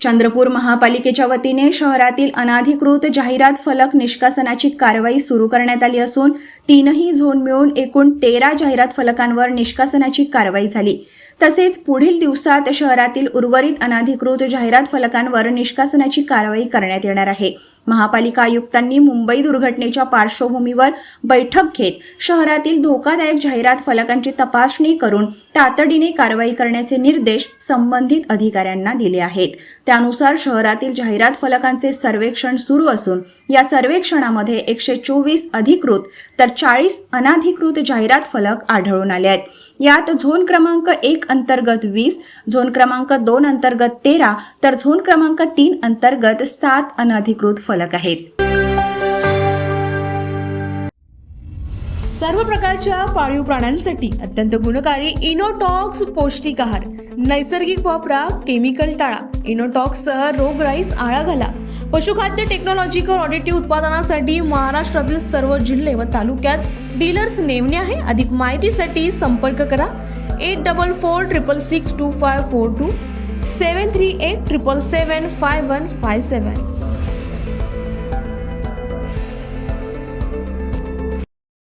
चंद्रपूर महापालिकेच्या वतीने शहरातील अनाधिकृत जाहिरात फलक निष्कासनाची कारवाई सुरू करण्यात आली असून 3ही झोन मिळून एकूण 13 जाहिरात फलकांवर निष्कासनाची कारवाई झाली। तसेच पुढील दिवसात शहरातील उर्वरित अनाधिकृत जाहिरात फलकांवर निष्कासनाची कारवाई करण्यात येणार आहे। महापालिका आयुक्तांनी मुंबई दुर्घटनेच्या पार्श्वभूमीवर बैठक घेत शहरातील धोकादायक जाहिरात फलकांची तपासणी करून तातडीने कारवाई करण्याचे निर्देश संबंधित अधिकाऱ्यांना दिले आहेत। त्यानुसार शहरातील जाहिरात फलकांचे सर्वेक्षण सुरू असून या सर्वेक्षणामध्ये 124 अधिकृत तर 40 अनाधिकृत जाहिरात फलक आढळून आले आहेत। यात झोन क्रमांक 1 अंतर्गत 20, झोन क्रमांक 2 अंतर्गत 13 तर झोन क्रमांक 3 अंतर्गत 7 अनधिकृत फलक आहेत। सर्व प्रकारच्या पाळीव प्राण्यांसाठी अत्यंत गुणकारी इनोटॉक्स पौष्टिक आहार, नैसर्गिक वापरा, केमिकल टाळा। इनोटॉक्ससह रोगराईस आळा घाला। पशुखाद्य टेक्नॉलॉजिकल ऑडिटिव्ह उत्पादनासाठी महाराष्ट्रातील सर्व जिल्हे व तालुक्यात डीलर्स नेमणे आहे। अधिक माहितीसाठी संपर्क करा 8446662542 738777557।